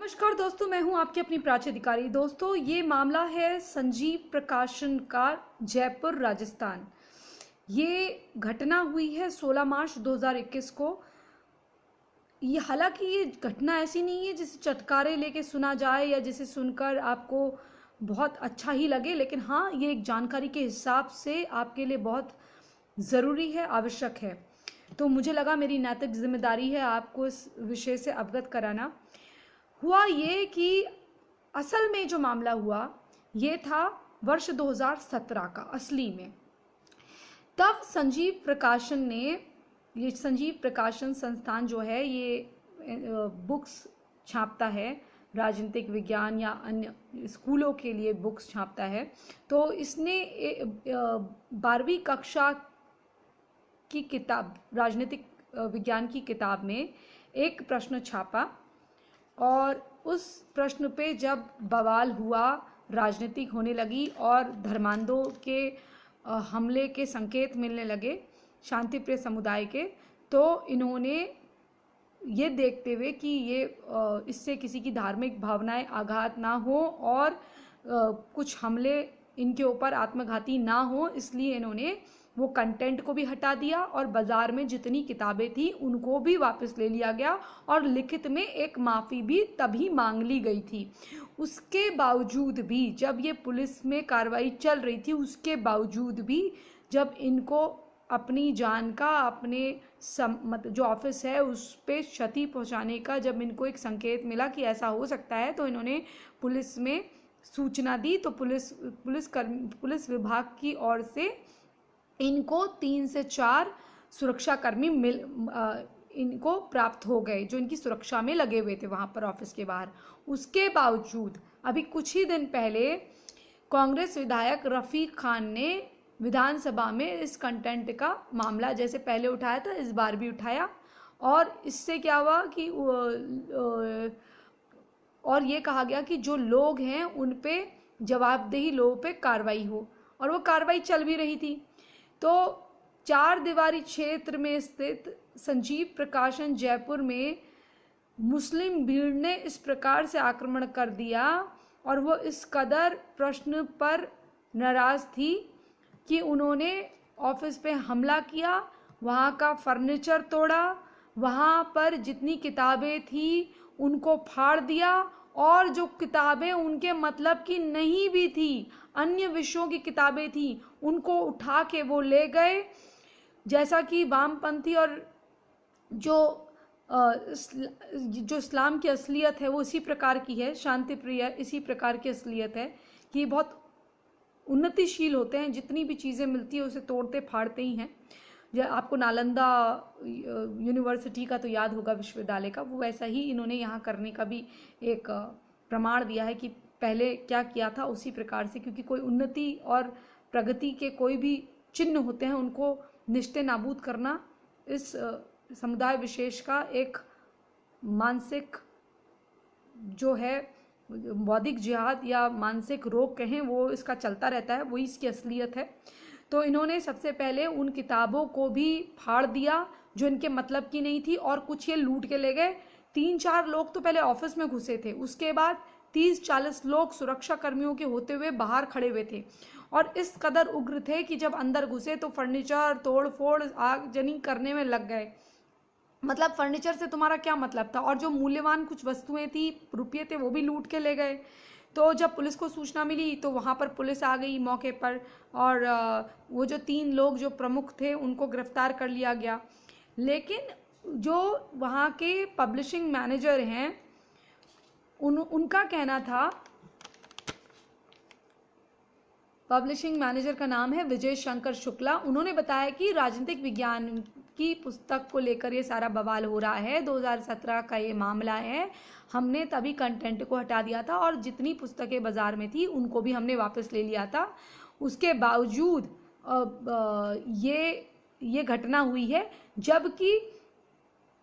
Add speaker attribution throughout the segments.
Speaker 1: नमस्कार दोस्तों, मैं हूं आपकी अपनी प्राची अधिकारी। दोस्तों, ये मामला है संजीव प्रकाशन का, जयपुर राजस्थान। ये घटना हुई है 16 मार्च 2021 को। ये हालांकि ये घटना ऐसी नहीं है जिसे चटकारे लेके सुना जाए या जिसे सुनकर आपको बहुत अच्छा ही लगे, लेकिन हाँ, ये एक जानकारी के हिसाब से आपके लिए बहुत ज़रूरी है, आवश्यक है। तो मुझे लगा मेरी नैतिक जिम्मेदारी है आपको इस विषय से अवगत कराना। हुआ ये कि असल में जो मामला हुआ ये था वर्ष 2017 का असली में। तब संजीव प्रकाशन ने, ये संजीव प्रकाशन संस्थान जो है ये बुक्स छापता है, राजनीतिक विज्ञान या अन्य स्कूलों के लिए बुक्स छापता है। तो इसने 12वीं कक्षा की किताब, राजनीतिक विज्ञान की किताब में एक प्रश्न छापा और उस प्रश्न पे जब बवाल हुआ, राजनीतिक होने लगी और धर्मांधों के हमले के संकेत मिलने लगे शांतिप्रिय समुदाय के, तो इन्होंने ये देखते हुए कि ये इससे किसी की धार्मिक भावनाएं आघात ना हो और कुछ हमले इनके ऊपर आत्मघाती ना हो, इसलिए इन्होंने वो कंटेंट को भी हटा दिया और बाजार में जितनी किताबें थी उनको भी वापस ले लिया गया और लिखित में एक माफ़ी भी तभी मांग ली गई थी। उसके बावजूद भी जब ये पुलिस में कार्रवाई चल रही थी, उसके बावजूद भी जब इनको अपनी जान का, अपने जो ऑफिस है उस पर क्षति पहुंचाने का जब इनको एक संकेत मिला कि ऐसा हो सकता है, तो इन्होंने पुलिस में सूचना दी। तो पुलिस विभाग की ओर से इनको 3 से 4 सुरक्षाकर्मी इनको प्राप्त हो गए जो इनकी सुरक्षा में लगे हुए थे वहाँ पर ऑफिस के बाहर। उसके बावजूद अभी कुछ ही दिन पहले कांग्रेस विधायक रफीक खान ने विधानसभा में इस कंटेंट का मामला जैसे पहले उठाया था, इस बार भी उठाया और इससे क्या हुआ कि और ये कहा गया कि जो लोग हैं उन पे जवाबदेही लोगों पे कार्रवाई हो, और वो कार्रवाई चल भी रही थी। तो 4 दीवारी क्षेत्र में स्थित संजीव प्रकाशन जयपुर में मुस्लिम भीड़ ने इस प्रकार से आक्रमण कर दिया और वो इस कदर प्रश्न पर नाराज थी कि उन्होंने ऑफिस पे हमला किया, वहाँ का फर्नीचर तोड़ा, वहाँ पर जितनी किताबें थी उनको फाड़ दिया और जो किताबें उनके मतलब की नहीं भी थी, अन्य विषयों की किताबें थी, उनको उठा के वो ले गए। जैसा कि वामपंथी और जो इस्लाम की असलियत है वो इसी प्रकार की है, शांति प्रिय इसी प्रकार की असलियत है कि बहुत उन्नतिशील होते हैं, जितनी भी चीज़ें मिलती है उसे तोड़ते फाड़ते ही हैं। आपको नालंदा यूनिवर्सिटी का तो याद होगा, विश्वविद्यालय का, वो वैसा ही इन्होंने यहाँ करने का भी एक प्रमाण दिया है कि पहले क्या किया था उसी प्रकार से, क्योंकि कोई उन्नति और प्रगति के कोई भी चिन्ह होते हैं उनको निस्ते नाबूद करना इस समुदाय विशेष का एक मानसिक जो है बौद्धिक जिहाद या मानसिक रोग कहें, वो इसका चलता रहता है, वही इसकी असलियत है। तो इन्होंने सबसे पहले उन किताबों को भी फाड़ दिया जो इनके मतलब की नहीं थी और कुछ ये लूट के ले गए। 3-4 लोग तो पहले ऑफिस में घुसे थे, उसके बाद 30-40 लोग सुरक्षा कर्मियों के होते हुए बाहर खड़े हुए थे और इस कदर उग्र थे कि जब अंदर घुसे तो फर्नीचर तोड़ फोड़ आगजनी करने में लग गए। मतलब फर्नीचर से तुम्हारा क्या मतलब था, और जो मूल्यवान कुछ वस्तुएं थी, रुपये थे, वो भी लूट के ले गए। तो जब पुलिस को सूचना मिली तो वहाँ पर पुलिस आ गई मौके पर और वो जो 3 लोग जो प्रमुख थे उनको गिरफ्तार कर लिया गया। लेकिन जो वहाँ के पब्लिशिंग मैनेजर हैं उनका कहना था, पब्लिशिंग मैनेजर का नाम है विजय शंकर शुक्ला, उन्होंने बताया कि राजनीतिक विज्ञान की पुस्तक को लेकर ये सारा बवाल हो रहा है, 2017 का ये मामला है, हमने तभी कंटेंट को हटा दिया था और जितनी पुस्तकें बाजार में थी उनको भी हमने वापस ले लिया था। उसके बावजूद ये घटना हुई है, जबकि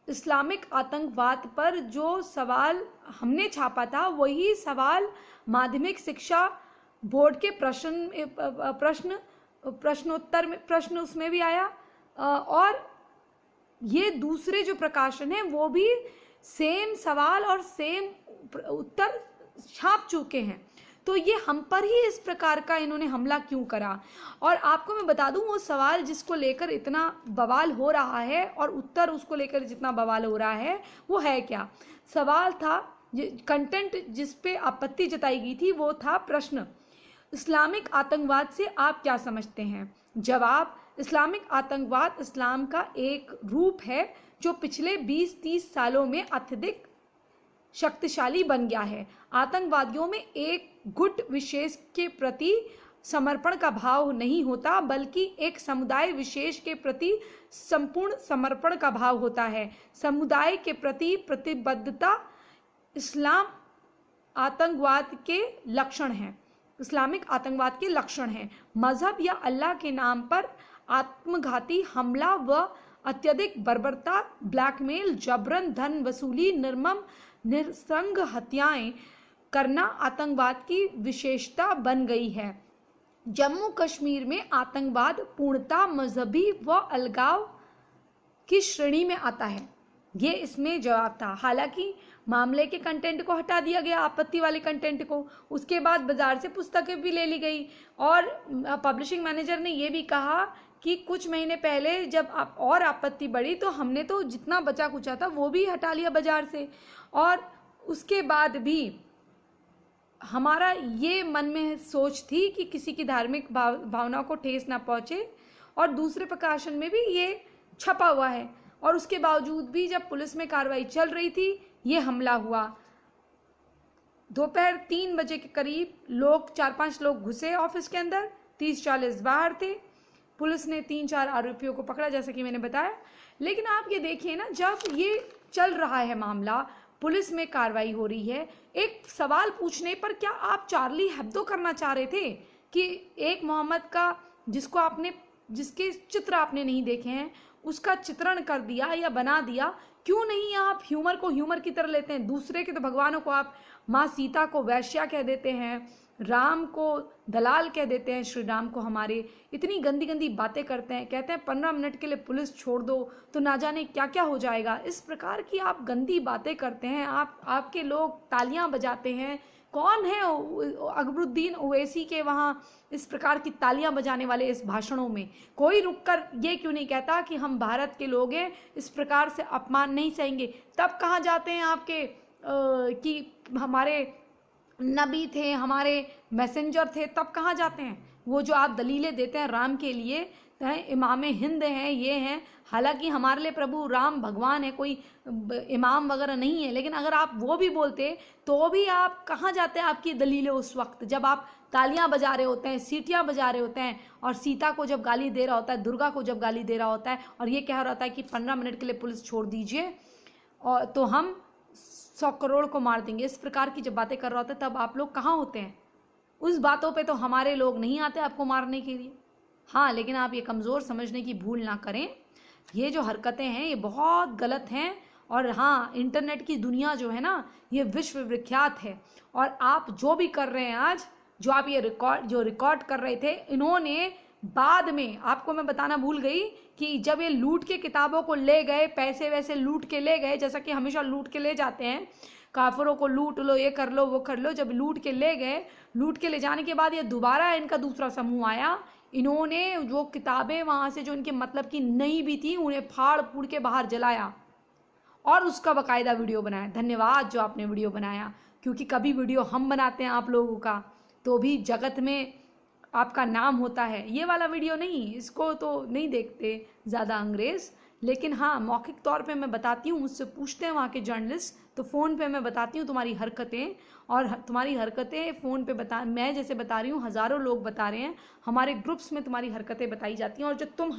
Speaker 1: इस्लामिक आतंकवाद पर जो सवाल हमने छापा था वही सवाल माध्यमिक शिक्षा बोर्ड के प्रश्न उसमें भी आया और ये दूसरे जो प्रकाशन है वो भी सेम सवाल और सेम उत्तर छाप चुके हैं। तो ये हम पर ही इस प्रकार का इन्होंने हमला क्यों करा। और आपको मैं बता दूं, वो सवाल जिसको लेकर इतना बवाल हो रहा है और उत्तर उसको लेकर जितना बवाल हो रहा है, वो है क्या? सवाल था, कंटेंट जिस पे आपत्ति जताई गई थी वो था प्रश्न, इस्लामिक आतंकवाद से आप क्या समझते हैं? जवाब, इस्लामिक आतंकवाद इस्लाम का एक रूप है जो पिछले 20-30 सालों में अत्यधिक शक्तिशाली बन गया है। आतंकवादियों में एक गुट विशेष के प्रति समर्पण का भाव नहीं होता, बल्कि एक समुदाय विशेष के प्रति संपूर्ण समर्पण का भाव होता है। समुदाय के प्रति प्रतिबद्धता इस्लाम आतंकवाद के लक्षण है, इस्लामिक आतंकवाद के लक्षण है। मजहब या अल्लाह के नाम पर आत्मघाती हमला व अत्यधिक बर्बरता, ब्लैकमेल, जबरन धन वसूली, निर्मम निरसंग हत्याएं करना आतंकवाद की विशेषता बन गई है। जम्मू कश्मीर में आतंकवाद पूर्णतः मजहबी व अलगाव की श्रेणी में आता है। ये इसमें जवाब था। हालांकि मामले के कंटेंट को हटा दिया गया, आपत्ति वाले कंटेंट को। उसके बाद बाजार से पुस्तकें भी ले ली गई और पब्लिशिंग मैनेजर ने ये भी कहा कि कुछ महीने पहले जब आप और आपत्ति बढ़ी तो हमने तो जितना बचा कुचा था वो भी हटा लिया बाजार से। और उसके बाद भी हमारा ये मन में सोच थी कि किसी की धार्मिक भावनाओं को ठेस ना पहुंचे, और दूसरे प्रकाशन में भी ये छपा हुआ है। और उसके बावजूद भी जब पुलिस में कार्रवाई चल रही थी, ये हमला हुआ। दोपहर 3 बजे के करीब लोग 4-5 लोग घुसे ऑफिस के अंदर, 30-40 बाहर थे। पुलिस ने 3-4 आरोपियों को पकड़ा, जैसा कि मैंने बताया। लेकिन आप ये देखिए ना, जब ये चल रहा है मामला, पुलिस में कार्रवाई हो रही है, एक सवाल पूछने पर क्या आप चार्ली हेब्दो करना चाह रहे थे कि एक मोहम्मद का जिसके चित्र आपने नहीं देखे हैं उसका चित्रण कर दिया या बना दिया? क्यों नहीं आप ह्यूमर को ह्यूमर की तरह लेते हैं? दूसरे के तो भगवानों को आप माँ सीता को वैश्या कह देते हैं, राम को दलाल कह देते हैं, श्री राम को हमारे इतनी गंदी गंदी बातें करते हैं। कहते हैं 15 मिनट के लिए पुलिस छोड़ दो तो ना जाने क्या क्या हो जाएगा। इस प्रकार की आप गंदी बातें करते हैं। आपके लोग तालियां बजाते हैं। कौन है अकबरुद्दीन ओवैसी के वहाँ इस प्रकार की तालियां बजाने वाले? इस भाषणों में कोई रुककर ये क्यों नहीं कहता कि हम भारत के लोग हैं, इस प्रकार से अपमान नहीं सहेंगे? तब कहाँ जाते हैं आपके कि हमारे नबी थे, हमारे मैसेंजर थे, तब कहाँ जाते हैं? वो जो आप दलीलें देते हैं राम के लिए, इमाम हिंद हैं, ये हैं। हालांकि हमारे लिए प्रभु राम भगवान है, कोई इमाम वगैरह नहीं है। लेकिन अगर आप वो भी बोलते तो भी आप कहाँ जाते हैं आपकी दलीलें उस वक्त जब आप तालियां बजा रहे होते हैं, सीटियां बजा रहे होते हैं, और सीता को जब गाली दे रहा होता है, दुर्गा को जब गाली दे रहा होता है, और ये कह रहा होता है कि 15 मिनट के लिए पुलिस छोड़ दीजिए और तो हम 100 करोड़ को मार देंगे। इस प्रकार की जब बातें कर रहा होता है तब आप लोग कहाँ होते हैं? उस बातों पे तो हमारे लोग नहीं आते आपको मारने के लिए। हाँ, लेकिन आप ये कमज़ोर समझने की भूल ना करें। ये जो हरकतें हैं ये बहुत गलत हैं। और हाँ, इंटरनेट की दुनिया जो है ना, ये विश्व विख्यात है। और आप जो भी कर रहे हैं आज, जो आप ये रिकॉर्ड कर रहे थे, इन्होंने बाद में, आपको मैं बताना भूल गई कि जब ये लूट के किताबों को ले गए, पैसे वैसे लूट के ले गए, जैसा कि हमेशा लूट के ले जाते हैं, काफिरों को लूट लो, ये कर लो, वो कर लो। जब लूट के ले गए, लूट के ले जाने के बाद ये दोबारा इनका दूसरा समूह आया। इन्होंने जो किताबें वहाँ से जो इनके मतलब की नहीं भी थी, उन्हें फाड़ फूड़ के बाहर जलाया और उसका बाकायदा वीडियो बनाया। धन्यवाद जो आपने वीडियो बनाया, क्योंकि कभी वीडियो हम बनाते हैं आप लोगों का तो भी जगत में आपका नाम होता है। ये वाला वीडियो नहीं, इसको तो नहीं देखते ज़्यादा अंग्रेज़। लेकिन हाँ, मौखिक तौर पे मैं बताती हूँ, मुझसे पूछते हैं वहाँ के जर्नलिस्ट, तो फ़ोन पे मैं बताती हूँ तुम्हारी हरकतें। और तुम्हारी हरकतें फ़ोन पे मैं जैसे बता रही हूँ, हज़ारों लोग बता रहे हैं, हमारे ग्रुप्स में तुम्हारी हरकतें बताई जाती हैं। और जब तुम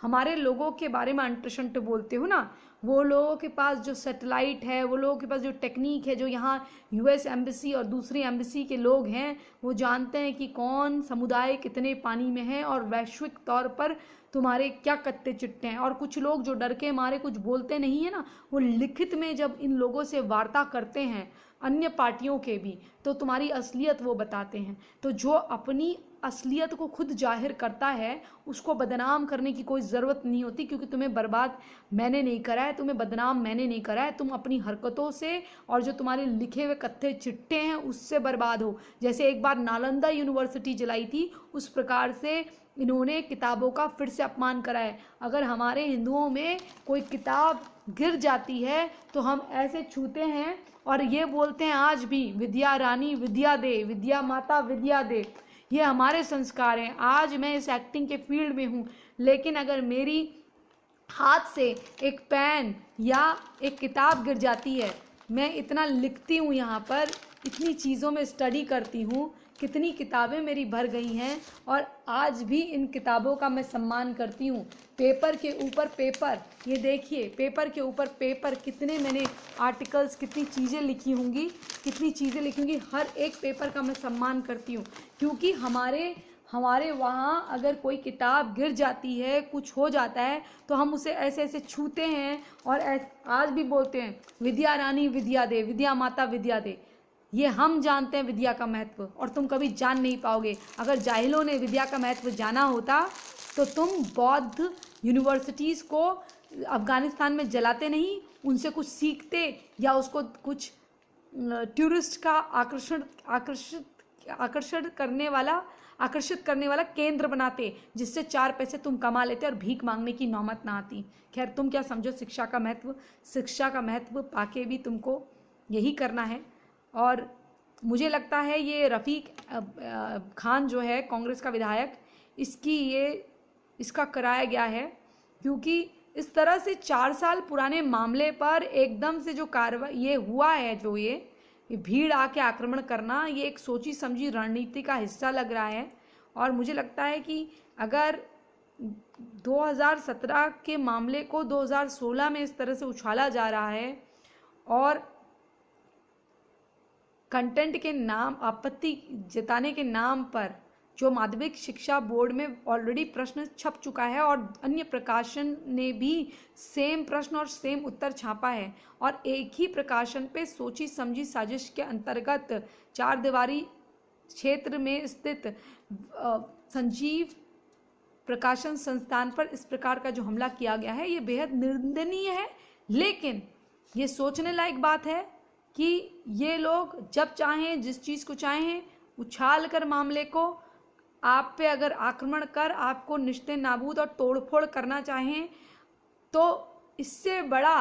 Speaker 1: हमारे लोगों के बारे में अंटशंट बोलते हो ना, वो लोगों के पास जो सैटेलाइट है, वो लोगों के पास जो टेक्निक है, जो यहाँ यूएस एम्बेसी और दूसरी एम्बेसी के लोग हैं, वो जानते हैं कि कौन समुदाय कितने पानी में है और वैश्विक तौर पर तुम्हारे क्या कत्ते चिट्टे हैं। और कुछ लोग जो डर के मारे कुछ बोलते नहीं है ना, वो लिखित में जब इन लोगों से वार्ता करते हैं, अन्य पार्टियों के भी, तो तुम्हारी असलियत वो बताते हैं। तो जो अपनी असलियत को खुद जाहिर करता है उसको बदनाम करने की कोई ज़रूरत नहीं होती, क्योंकि तुम्हें बर्बाद मैंने नहीं करा है, तुम्हें बदनाम मैंने नहीं करा है। तुम अपनी हरकतों से और जो तुम्हारे लिखे हुए कत्थे चिट्टे हैं उससे बर्बाद हो। जैसे एक बार नालंदा यूनिवर्सिटी जलाई थी, उस प्रकार से इन्होंने किताबों का फिर से अपमान करा है। अगर हमारे हिंदुओं में कोई किताब गिर जाती है तो हम ऐसे छूते हैं और ये बोलते हैं आज भी, विद्या रानी विद्या दे, विद्या माता विद्या दे। ये हमारे संस्कार हैं। आज मैं इस एक्टिंग के फील्ड में हूँ, लेकिन अगर मेरी हाथ से एक पेन या एक किताब गिर जाती है, मैं इतना लिखती हूँ यहाँ पर, इतनी चीज़ों में स्टडी करती हूँ, कितनी किताबें मेरी भर गई हैं और आज भी इन किताबों का मैं सम्मान करती हूँ। पेपर के ऊपर पेपर, ये देखिए पेपर के ऊपर पेपर, कितने मैंने आर्टिकल्स, कितनी चीज़ें लिखी होंगी, कितनी चीज़ें लिखी होंगी। हर एक पेपर का मैं सम्मान करती हूँ, क्योंकि हमारे वहाँ अगर कोई किताब गिर जाती है, कुछ हो जाता है, तो हम उसे ऐसे ऐसे छूते हैं और आज भी बोलते हैं विद्या रानी विद्या दे, विद्या माता विद्या दे। ये हम जानते हैं विद्या का महत्व, और तुम कभी जान नहीं पाओगे। अगर जाहिलों ने विद्या का महत्व जाना होता तो तुम बौद्ध यूनिवर्सिटीज़ को अफ़गानिस्तान में जलाते नहीं, उनसे कुछ सीखते या उसको कुछ टूरिस्ट का आकर्षित करने वाला केंद्र बनाते, जिससे 4 पैसे तुम कमा लेते और भीख मांगने की नौबत ना आती। खैर, तुम क्या समझो शिक्षा का महत्व? शिक्षा का महत्व पाके भी तुमको यही करना है। और मुझे लगता है ये रफ़ीक खान जो है कांग्रेस का विधायक, इसका कराया गया है, क्योंकि इस तरह से 4 साल पुराने मामले पर एकदम से जो कार्रवाई ये हुआ है, जो ये भीड़ आके आक्रमण करना, ये एक सोची समझी रणनीति का हिस्सा लग रहा है। और मुझे लगता है कि अगर 2017 के मामले को 2016 में इस तरह से उछाला जा रहा है और कंटेंट के नाम, आपत्ति जताने के नाम पर जो माध्यमिक शिक्षा बोर्ड में ऑलरेडी प्रश्न छप चुका है और अन्य प्रकाशन ने भी सेम प्रश्न और सेम उत्तर छापा है, और एक ही प्रकाशन पे सोची समझी साजिश के अंतर्गत 4 दीवारी क्षेत्र में स्थित संजीव प्रकाशन संस्थान पर इस प्रकार का जो हमला किया गया है, ये बेहद निंदनीय है। लेकिन ये सोचने लायक बात है कि ये लोग जब चाहें, जिस चीज़ को चाहें, उछाल कर मामले को आप पे अगर आक्रमण कर आपको निश्चित नाबूद और तोड़फोड़ करना चाहें, तो इससे बड़ा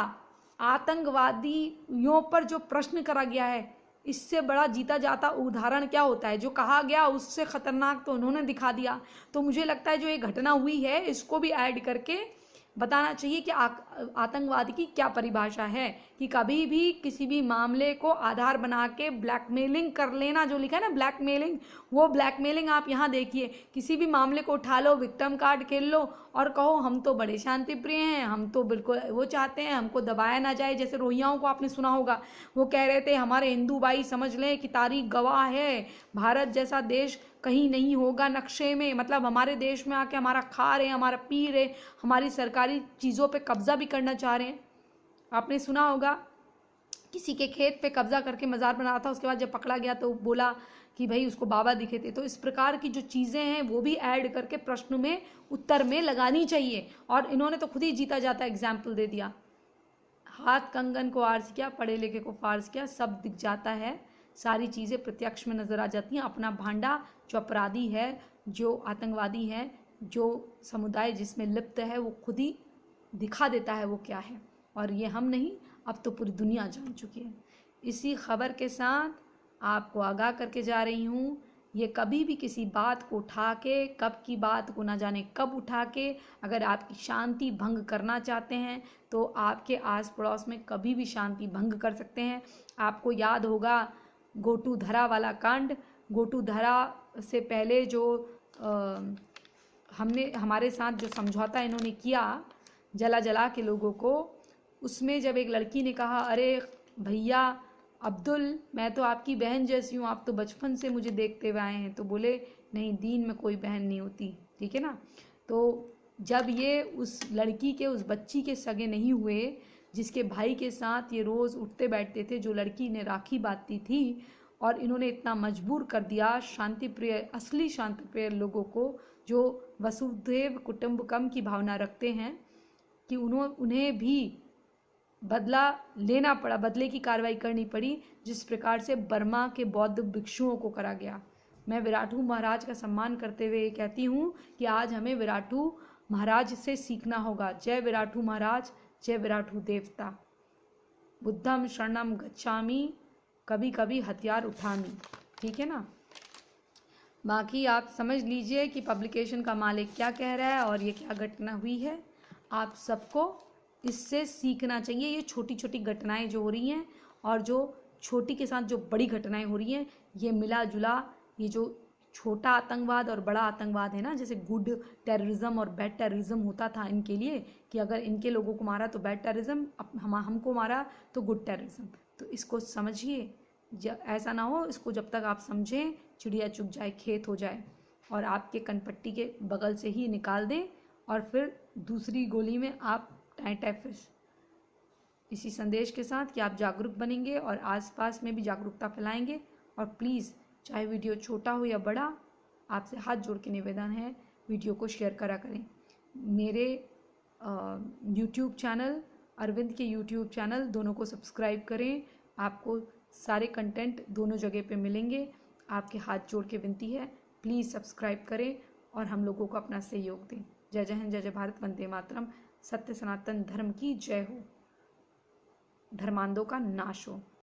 Speaker 1: आतंकवादियों पर जो प्रश्न करा गया है, इससे बड़ा जीता जाता उदाहरण क्या होता है? जो कहा गया उससे खतरनाक तो उन्होंने दिखा दिया। तो मुझे लगता है जो ये घटना हुई है, इसको भी ऐड करके बताना चाहिए कि आतंकवाद की क्या परिभाषा है, कि कभी भी किसी भी मामले को आधार बना के ब्लैकमेलिंग कर लेना, जो लिखा है ना ब्लैकमेलिंग, वो ब्लैकमेलिंग आप यहाँ देखिए। किसी भी मामले को उठा लो, विक्टिम कार्ड खेल लो और कहो हम तो बड़े शांति प्रिय हैं, हम तो बिल्कुल वो चाहते हैं हमको दबाया ना जाए। जैसे रोहिंग्याओं को आपने सुना होगा, वो कह रहे थे हमारे हिंदू भाई समझ लें कि तारीख गवाह है, भारत जैसा देश कहीं नहीं होगा नक्शे में, मतलब हमारे देश में आके हमारा खा रहे हैं, हमारा पी रहे, हमारी सरकारी चीज़ों पे कब्जा भी करना चाह रहे हैं। आपने सुना होगा किसी के खेत पे कब्जा करके मज़ार बना था, उसके बाद जब पकड़ा गया तो बोला कि भाई उसको बाबा दिखे थे। तो इस प्रकार की जो चीज़ें हैं वो भी ऐड करके प्रश्न में, उत्तर में लगानी चाहिए। और इन्होंने तो खुद ही जीता जाता एग्जाम्पल दे दिया, हाथ कंगन को आर्स किया, पढ़े लिखे को फार्स किया, सब दिख जाता है, सारी चीज़ें प्रत्यक्ष में नज़र आ जाती हैं। अपना भांडा जो अपराधी है, जो आतंकवादी है, जो समुदाय जिसमें लिप्त है, वो खुद ही दिखा देता है वो क्या है। और ये हम नहीं, अब तो पूरी दुनिया जान चुकी है। इसी खबर के साथ आपको आगाह करके जा रही हूँ, ये कभी भी किसी बात को उठा के, कब की बात को ना जाने कब उठा के अगर आपकी शांति भंग करना चाहते हैं तो आपके आस पड़ोस में कभी भी शांति भंग कर सकते हैं। आपको याद होगा गोटूधरा वाला कांड। गोटूधरा से पहले जो हमारे साथ जो समझौता इन्होंने किया जला जला के लोगों को, उसमें जब एक लड़की ने कहा अरे भैया अब्दुल, मैं तो आपकी बहन जैसी हूँ, आप तो बचपन से मुझे देखते हुए आए हैं, तो बोले नहीं, दीन में कोई बहन नहीं होती, ठीक है ना। तो जब ये उस लड़की के, उस बच्ची के सगे नहीं हुए, जिसके भाई के साथ ये रोज़ उठते बैठते थे, जो लड़की ने राखी बांधती थी, और इन्होंने इतना मजबूर कर दिया शांति प्रिय, असली शांति प्रिय लोगों को, जो वसुधैव कुटुंबकम की भावना रखते हैं, कि उन्हें भी बदला लेना पड़ा, बदले की कार्रवाई करनी पड़ी, जिस प्रकार से बर्मा के बौद्ध भिक्षुओं को करा गया। मैं विराटू महाराज का सम्मान करते हुए कहती हूँ कि आज हमें विराटू महाराज से सीखना होगा। जय विराटू महाराज, जय विराटू देवता। बुद्धम शरणम गच्छामि, कभी कभी हथियार उठामी। ठीक है ना। बाकी आप समझ लीजिए कि पब्लिकेशन का मालिक क्या कह रहा है और ये क्या घटना हुई है। आप सबको इससे सीखना चाहिए। ये छोटी छोटी घटनाएं जो हो रही हैं और जो छोटी के साथ जो बड़ी घटनाएं हो रही हैं, ये मिला जुला, ये जो छोटा आतंकवाद और बड़ा आतंकवाद है ना, जैसे गुड टेररिज्म और बैड टेररिज्म होता था इनके लिए, कि अगर इनके लोगों को मारा तो बैड टेररिज्म, हमको मारा तो गुड टेररिज्म। तो इसको समझिए, ऐसा ना हो, इसको जब तक आप समझें चिड़िया चुग जाए खेत हो जाए और आपके कनपट्टी के बगल से ही निकाल दें और फिर दूसरी गोली में आप टाइफस। इसी संदेश के साथ कि आप जागरूक बनेंगे और आसपास में भी जागरूकता फैलाएंगे। और प्लीज़, चाहे वीडियो छोटा हो या बड़ा, आपसे हाथ जोड़ के निवेदन है, वीडियो को शेयर करा करें। मेरे यूट्यूब चैनल, अरविंद के यूट्यूब चैनल दोनों को सब्सक्राइब करें। आपको सारे कंटेंट दोनों जगह पे मिलेंगे। आपके हाथ जोड़ के विनती है, प्लीज़ सब्सक्राइब करें और हम लोगों को अपना सहयोग दें। जय जय हिंद, जय जय भारत, वंदे मातरम। सत्य सनातन धर्म की जय हो, धर्मांधों का नाश हो।